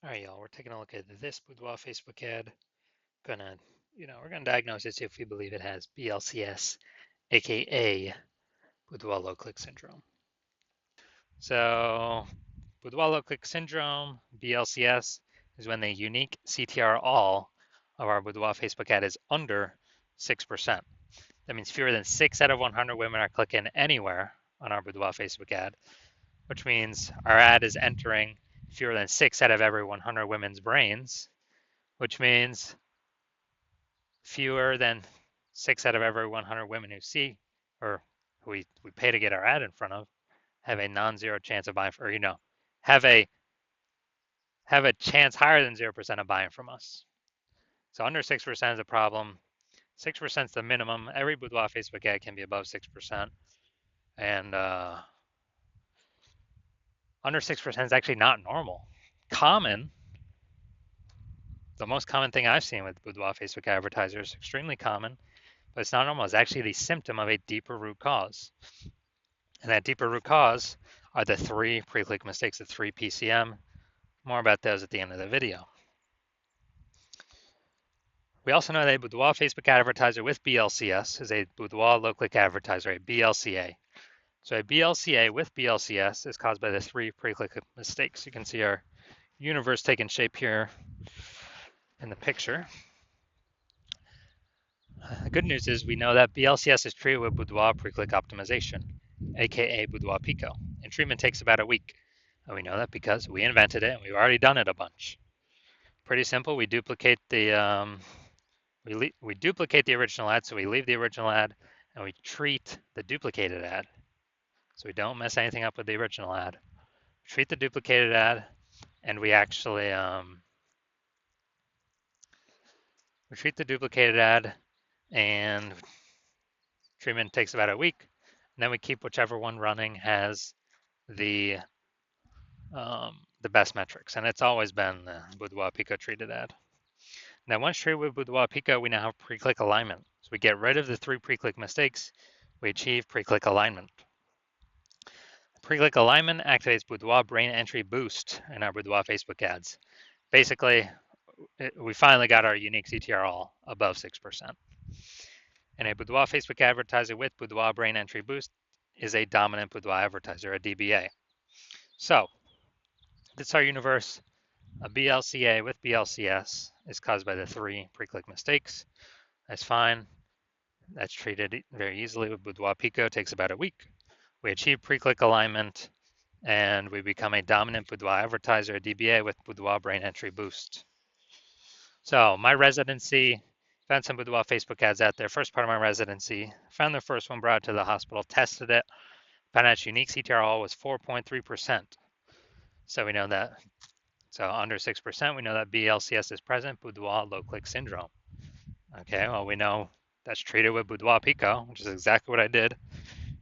All right, y'all, we're taking a look at this Boudoir Facebook ad. We're gonna diagnose it, see if we believe it has BLCS, aka Boudoir low click syndrome. So, Boudoir low click syndrome, BLCS, is when the unique CTR all of our Boudoir Facebook ad is under 6%. That means fewer than 6 out of 100 women are clicking anywhere on our Boudoir Facebook ad, which means our ad is entering fewer than 6 out of every 100 women's brains, which means fewer than 6 out of every 100 women who see or who we pay to get our ad in front of have a non-zero chance of buying, or have a chance higher than 0% of buying from us. So under 6% is a problem. 6% is the minimum. Every Boudoir Facebook ad can be above 6%, and under 6% is actually not normal. Common, the most common thing I've seen with Boudoir Facebook advertisers, extremely common, but it's not normal. It's actually the symptom of a deeper root cause. And that deeper root cause are the 3 pre-click mistakes, the 3 PCM. More about those at the end of the video. We also know that a Boudoir Facebook advertiser with BLCS is a Boudoir low-click advertiser, a BLCA. So a BLCA with BLCS is caused by the 3 pre-click mistakes. You can see our universe taking shape here in the picture. The good news is we know that BLCS is treated with Boudoir pre-click optimization, aka Boudoir Pico, and treatment takes about a week. And we know that because we invented it and we've already done it a bunch. Pretty simple. We duplicate the original ad, so we leave the original ad and we treat the duplicated ad. So we don't mess anything up with the original ad. Treat the duplicated ad, and we actually treat the duplicated ad, and treatment takes about a week. And then we keep whichever one running has the best metrics, and it's always been the Boudoir Pico treated ad. Now, once treated with Boudoir Pico, we now have pre-click alignment. So we get rid of the 3 pre-click mistakes. We achieve pre-click alignment. Pre-click alignment activates Boudoir brain entry boost in our Boudoir Facebook ads. Basically, we finally got our unique CTR all above 6%. And a Boudoir Facebook advertiser with Boudoir brain entry boost is a dominant Boudoir advertiser, a DBA. So, this is our universe. A BLCA with BLCS is caused by the 3 pre-click mistakes. That's fine. That's treated very easily with Boudoir Pico. It takes about a week. We achieve pre-click alignment, and we become a dominant Boudoir advertiser, a DBA with Boudoir brain entry boost. So my residency, found some Boudoir Facebook ads out there. First part of my residency, found the first one, brought it to the hospital, tested it, found out its unique CTR was 4.3%. So we know that. So under 6%, we know that BLCS is present, Boudoir low click syndrome. Okay, well, we know that's treated with Boudoir Pico, which is exactly what I did.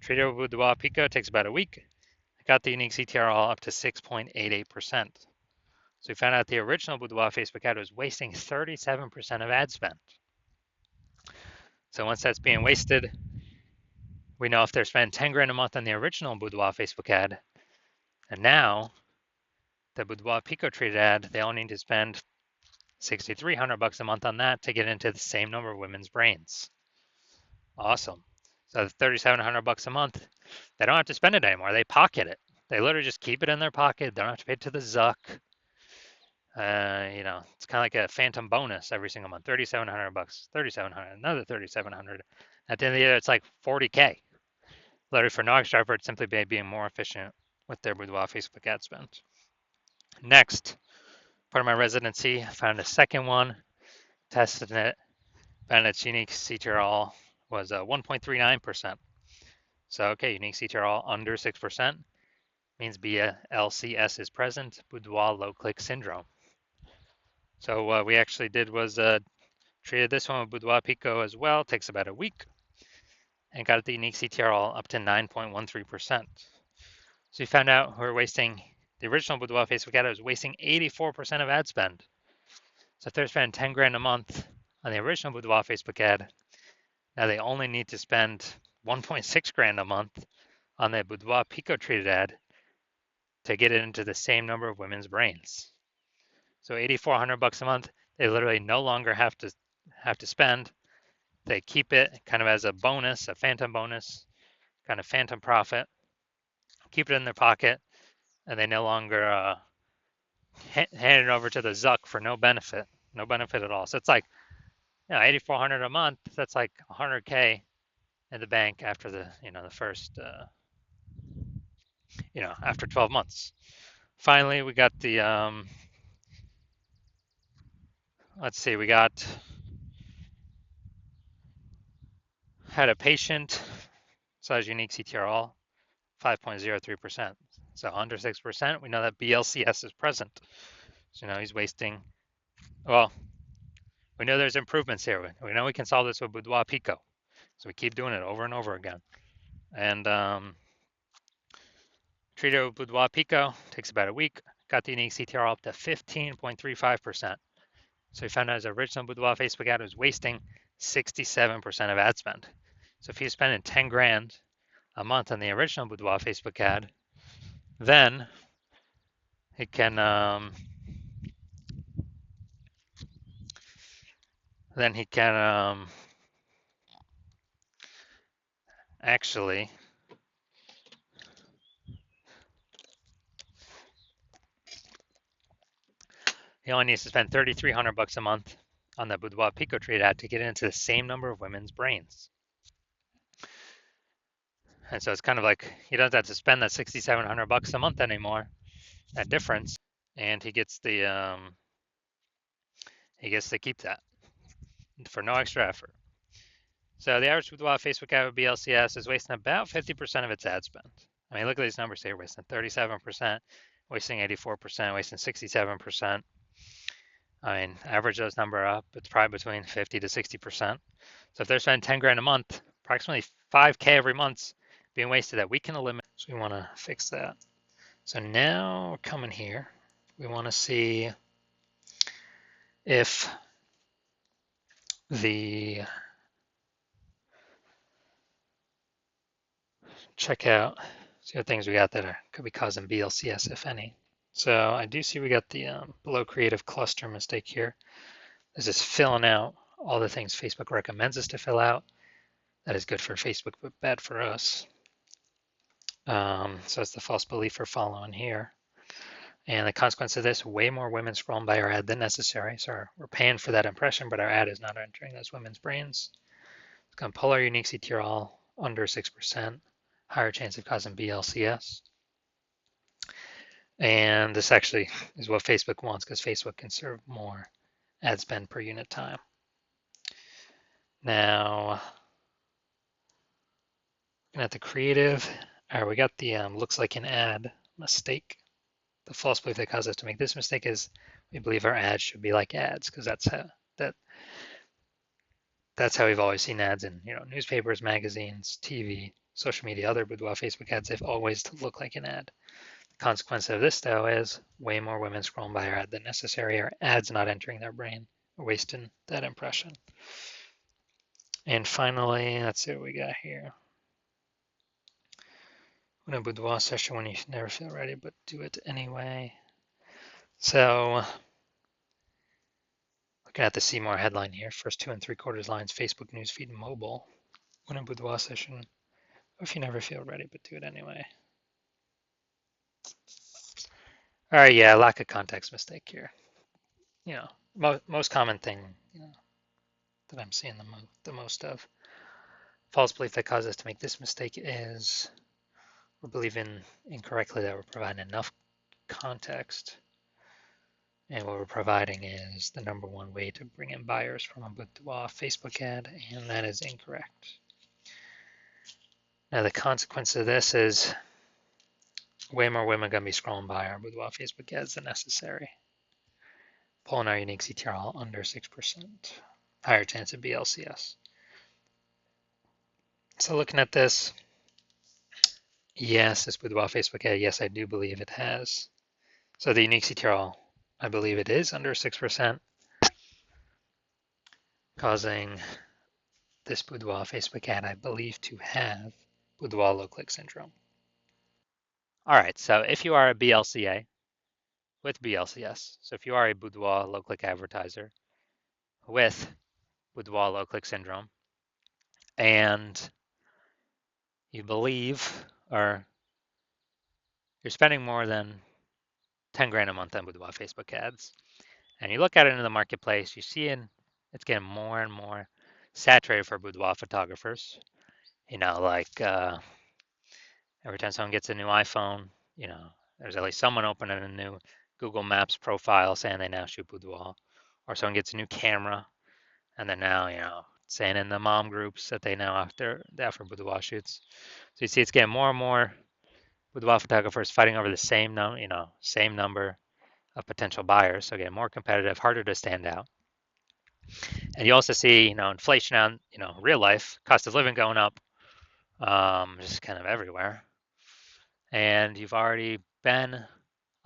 Treated with Boudoir Pico takes about a week. I got the unique CTR all up to 6.88%. So we found out the original Boudoir Facebook ad was wasting 37% of ad spend. So once that's being wasted, we know if they're spending 10 grand a month on the original Boudoir Facebook ad, and now the Boudoir Pico treated ad, they only need to spend $6,300 a month on that to get into the same number of women's brains. Awesome. So $3,700 a month, they don't have to spend it anymore. They pocket it. They literally just keep it in their pocket. They don't have to pay it to the Zuck. It's kind of like a phantom bonus every single month. $3,700, $3,700, another $3,700. At the end of the year, it's like $40K. Literally for no extra effort, simply by being more efficient with their Boudoir Facebook ad spend. Next, part of my residency, I found a second one, tested it, found its unique CTR all was 1.39%. So, okay, unique CTR all under 6% means BLCS is present, Boudoir low click syndrome. So what we actually did was treated this one with Boudoir Pico as well. Takes about a week, and got the unique CTR all up to 9.13%. So we found out we're wasting, the original Boudoir Facebook ad was wasting 84% of ad spend. So if they're spending 10 grand a month on the original Boudoir Facebook ad, now they only need to spend 1.6 grand a month on the Boudoir Pico treated ad to get it into the same number of women's brains. So $8,400 a month, they literally no longer have to spend. They keep it kind of as a bonus, a phantom bonus, kind of phantom profit. Keep it in their pocket, and they no longer hand it over to the Zuck for no benefit at all. So it's like, 8,400 a month. That's like 100K in the bank after the first, after 12 months. Finally, we got the let's see, we had a patient size unique CTRL 5.03%. So under 6%, we know that BLCS is present. So he's wasting. Well, we know there's improvements here. We know we can solve this with Boudoir Pico. So we keep doing it over and over again. And treated with Boudoir Pico, takes about a week. Got the unique CTR up to 15.35%. So we found out his original Boudoir Facebook ad was wasting 67% of ad spend. So if he's spending 10 grand a month on the original Boudoir Facebook ad, then he can actually he only needs to spend $3,300 a month on the Boudoir Pico trade ad to get into the same number of women's brains. And so it's kind of like he doesn't have to spend that $6,700 a month anymore, that difference, and he gets to keep that for no extra effort. So the average Boudoir Facebook ad with BLCS is wasting about 50% of its ad spend. I mean, look at these numbers here: wasting 37%, wasting 84%, wasting 67%. I mean, average those numbers up, it's probably between 50 to 60%. So if they're spending 10 grand a month, approximately 5K every month being wasted that we can eliminate. So we want to fix that. So now we're coming here. We want to see if the check out, see what things we got that could be causing BLCS, if any. So I do see we got the below creative cluster mistake here. This is filling out all the things Facebook recommends us to fill out. That is good for Facebook, but bad for us. So it's the false belief we're following here. And the consequence of this, way more women scrolling by our ad than necessary. So we're paying for that impression, but our ad is not entering those women's brains. It's going to pull our unique CTRL under 6%, higher chance of causing BLCS. And this actually is what Facebook wants because Facebook can serve more ad spend per unit time. Now, looking at the creative, all right, we got the looks like an ad mistake. The false belief that caused us to make this mistake is we believe our ads should be like ads because that's how we've always seen ads in newspapers, magazines, TV, social media, other Boudoir Facebook ads. They've always looked like an ad. The consequence of this though is way more women scrolling by our ad than necessary. Our ads not entering their brain, wasting that impression. And finally, let's see what we got here. In a Boudoir session when you never feel ready, but do it anyway. So, looking at the see more headline here, first 2 3/4 lines, Facebook newsfeed mobile. When a Boudoir session, or if you never feel ready, but do it anyway. All right, yeah, lack of context mistake here. Most common thing that I'm seeing the most of. False belief that causes us to make this mistake is we're believing incorrectly that we're providing enough context. And what we're providing is the number one way to bring in buyers from a Boudoir Facebook ad, and that is incorrect. Now the consequence of this is way more women are going to be scrolling by our Boudoir Facebook ads than necessary. Pulling our unique CTRL under 6%. Higher chance of BLCS. So looking at this, yes, this Boudoir Facebook ad, yes, I do believe it has. So the unique CTRL, I believe it is under 6%, causing this Boudoir Facebook ad, I believe, to have Boudoir low click syndrome. All right, so if you are a BLCA, with BLCS. So if you are a Boudoir low click advertiser with Boudoir low click syndrome and you believe or you're spending more than 10 grand a month on Boudoir Facebook ads, and you look at it in the marketplace, you see it's getting more and more saturated for boudoir photographers. Like every time someone gets a new iPhone, there's at least someone opening a new Google Maps profile saying they now shoot boudoir, or someone gets a new camera and they're now, saying in the mom groups that they offer boudoir shoots. So you see, it's getting more and more boudoir photographers fighting over the same number of potential buyers. So again, more competitive, harder to stand out. And you also see, inflation on, real life, cost of living going up, just kind of everywhere. And you've already been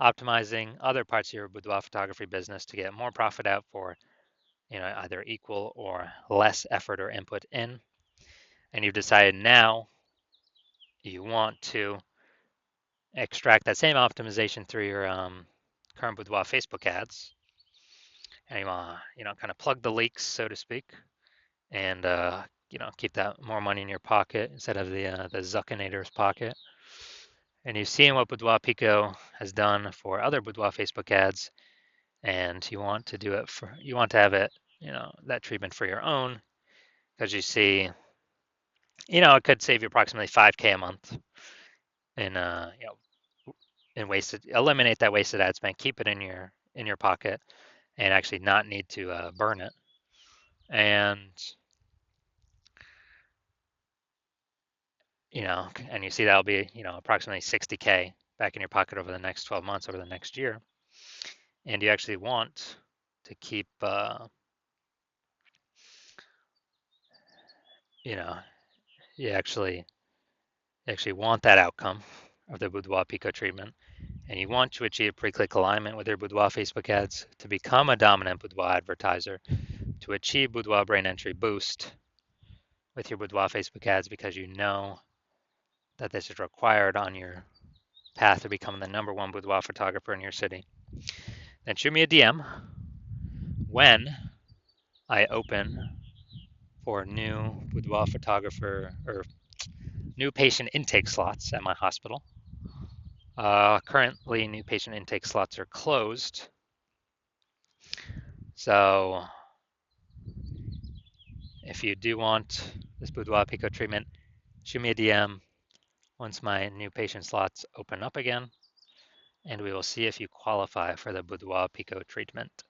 optimizing other parts of your boudoir photography business to get more profit out for, either equal or less effort or input in. And you've decided now you want to extract that same optimization through your current boudoir Facebook ads. And you want to, kind of plug the leaks, so to speak, and keep that more money in your pocket instead of the Zuckinator's pocket. And you've seen what Boudoir Pico has done for other Boudoir Facebook ads, and you want to have it, that treatment for your own, because you see, it could save you approximately 5K a month in eliminate that wasted ad spend, keep it in your pocket, and actually not need to burn it. And and you see that'll be, approximately 60K back in your pocket over the next 12 months, over the next year. And you actually want to keep, you actually want that outcome of the Boudoir Pico treatment. And you want to achieve pre-click alignment with your Boudoir Facebook ads to become a dominant Boudoir advertiser, to achieve Boudoir brain entry boost with your Boudoir Facebook ads, because you know that this is required on your path to becoming the #1 boudoir photographer in your city. Then shoot me a DM when I open for new boudoir photographer or new patient intake slots at my hospital. Currently, new patient intake slots are closed. So if you do want this Boudoir Pico treatment, shoot me a DM once my new patient slots open up again, and we will see if you qualify for the Boudoir Pico treatment.